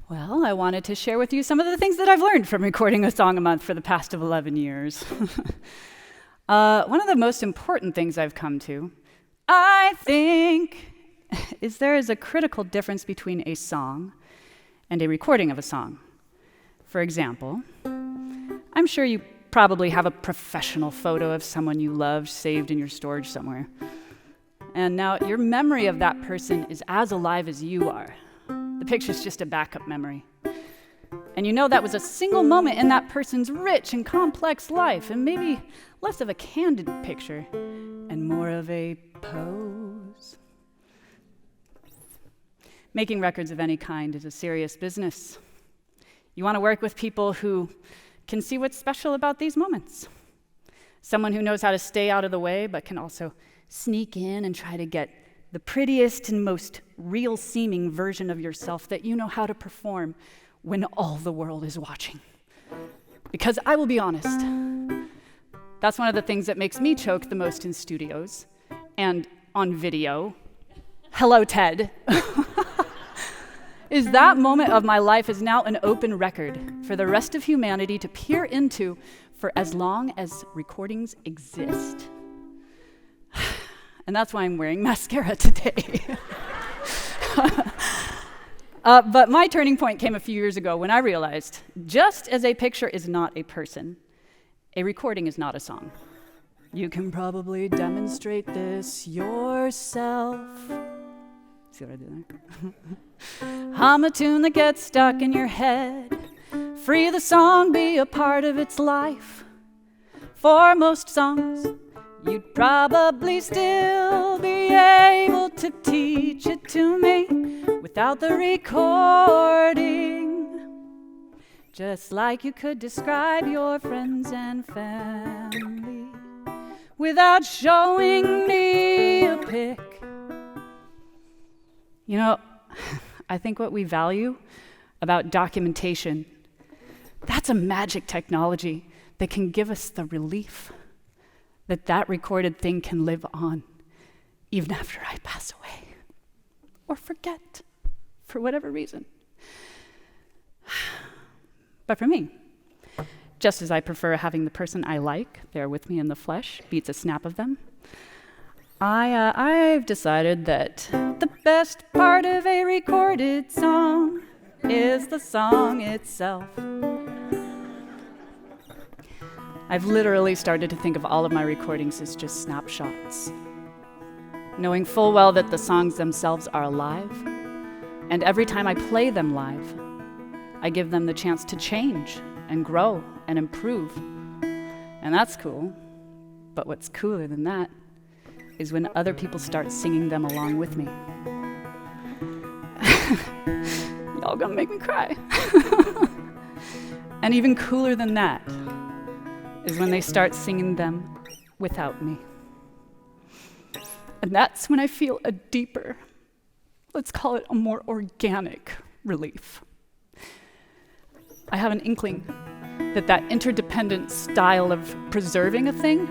Well, I wanted to share with you some of the things that I've learned from recording a song a month for the past 11 years. One of the most important things I've come to, I think, is there is a critical difference between a song and a recording of a song. For example, I'm sure you probably have a professional photo of someone you loved saved in your storage somewhere. And now your memory of that person is as alive as you are. The picture's just a backup memory. And you know that was a single moment in that person's rich and complex life, and maybe less of a candid picture and more of a pose. Making records of any kind is a serious business. You want to work with people who can see what's special about these moments. Someone who knows how to stay out of the way, but can also sneak in and try to get the prettiest and most real-seeming version of yourself that you know how to perform when all the world is watching. Because I will be honest, that's one of the things that makes me choke the most in studios and on video. Hello, TED. Is that moment of my life is now an open record for the rest of humanity to peer into for as long as recordings exist. And that's why I'm wearing mascara today. But my turning point came a few years ago when I realized, just as a picture is not a person, a recording is not a song. You can probably demonstrate this yourself. See what I did there? Hum a tune that gets stuck in your head. Free the song, be a part of its life. For most songs, you'd probably still be able to teach it to me without the recording. Just like you could describe your friends and family without showing me a pic. You know, I think what we value about documentation, that's a magic technology that can give us the relief that that recorded thing can live on even after I pass away or forget for whatever reason. But for me, just as I prefer having the person I like there with me in the flesh beats a snap of them, I've decided that the best part of a recorded song is the song itself. I've literally started to think of all of my recordings as just snapshots, knowing full well that the songs themselves are alive, and every time I play them live, I give them the chance to change and grow and improve. And that's cool, but what's cooler than that is when other people start singing them along with me. Y'all gonna make me cry. And even cooler than that is when they start singing them without me. And that's when I feel a deeper, let's call it a more organic relief. I have an inkling that that interdependent style of preserving a thing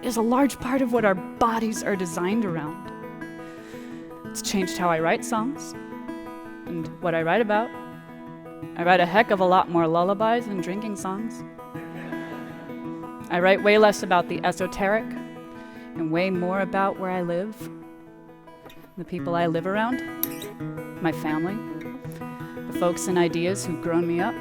is a large part of what our bodies are designed around. It's changed how I write songs and what I write about. I write a heck of a lot more lullabies than drinking songs. I write way less about the esoteric and way more about where I live, the people I live around, my family, the folks and ideas who've grown me up,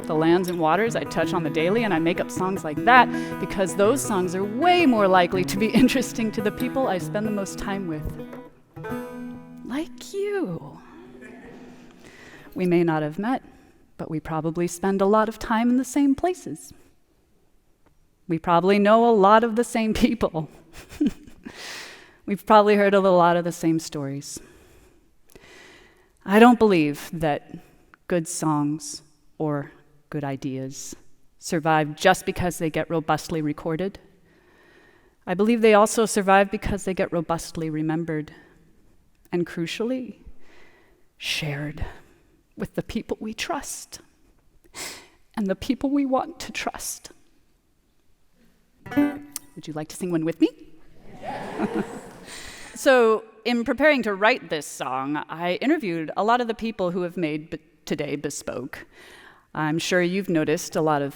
the lands and waters I touch on the daily, and I make up songs like that because those songs are way more likely to be interesting to the people I spend the most time with. Like you. We may not have met, but we probably spend a lot of time in the same places. We probably know a lot of the same people. We've probably heard a lot of the same stories. I don't believe that good songs or good ideas survive just because they get robustly recorded. I believe they also survive because they get robustly remembered and, crucially, shared with the people we trust and the people we want to trust. Would you like to sing one with me? Yes. So in preparing to write this song, I interviewed a lot of the people who have made today bespoke. I'm sure you've noticed a lot of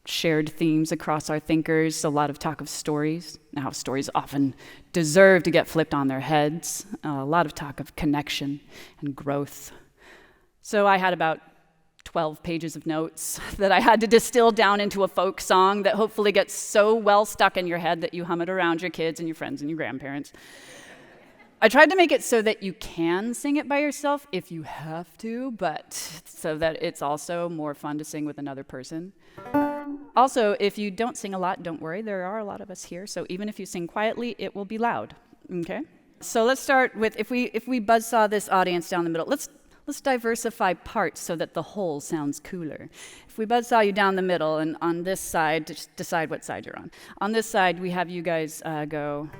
shared themes across our thinkers, a lot of talk of stories, and how stories often deserve to get flipped on their heads, a lot of talk of connection and growth. So I had about 12 pages of notes that I had to distill down into a folk song that hopefully gets so well stuck in your head that you hum it around your kids and your friends and your grandparents. I tried to make it so that you can sing it by yourself if you have to, but so that it's also more fun to sing with another person. Also, if you don't sing a lot, don't worry, there are a lot of us here, so even if you sing quietly, it will be loud, okay? So let's start with, if we buzzsaw this audience down the middle, let's diversify parts so that the whole sounds cooler. If we buzzsaw you down the middle, and on this side, just decide what side you're on. On this side, we have you guys go,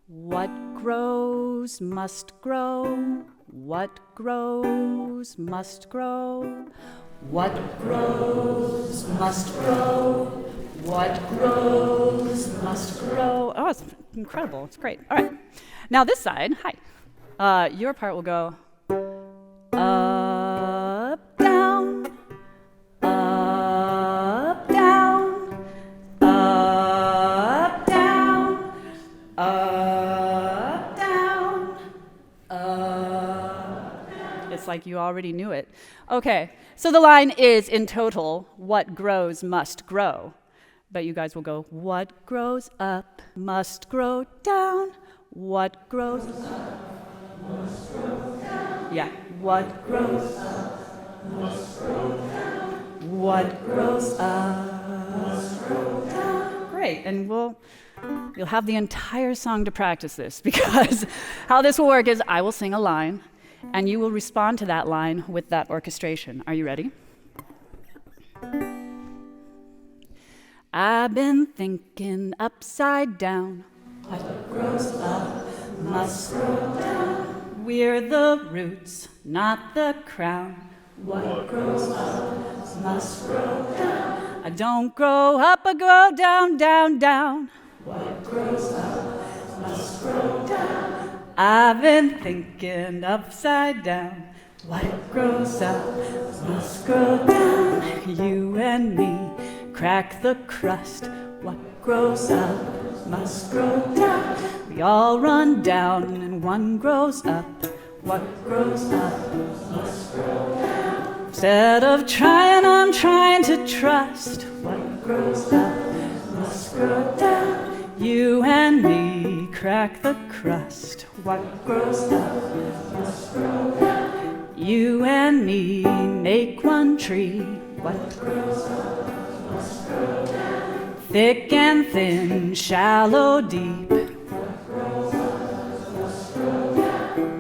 what grows must grow, what grows must grow, what grows must grow, what grows must grow. Oh, it's incredible, it's great. All right, now this side, hi. Your part will go, up, down, up, down, up, down, up, down, up. It's like you already knew it. Okay, so the line is, in total, what grows must grow. But you guys will go, what grows up must grow down, what grows up must grow down. Yeah. What grows up must grow down. What grows up must grow down. Great, and you'll have the entire song to practice this, because how this will work is I will sing a line, and you will respond to that line with that orchestration. Are you ready? I've been thinking upside down. What grows up must grow down. We're the roots, not the crown. What grows up must grow down. I don't grow up, I grow down, down, down. What grows up must grow down. I've been thinking upside down. What grows up must grow down. You and me crack the crust. What grows up must grow down. We all run down and one grows up. What grows up must grow down. Instead of trying, I'm trying to trust. What grows up must grow down. You and me crack the crust. What grows up must grow down. You and me make one tree. What grows up must grow down. Thick and thin, shallow, deep.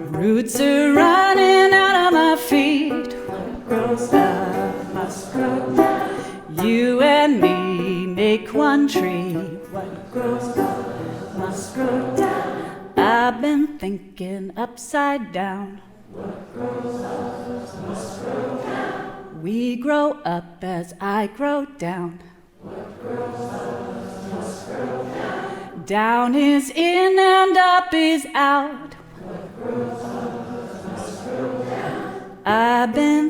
Roots are running out of my feet. What grows up must grow down. You and me make one tree. What grows up must grow down. I've been thinking upside down. What grows up must grow down. We grow up as I grow down. What grows up must grow down. Down is in and up is out. What grows up must grow down. I've been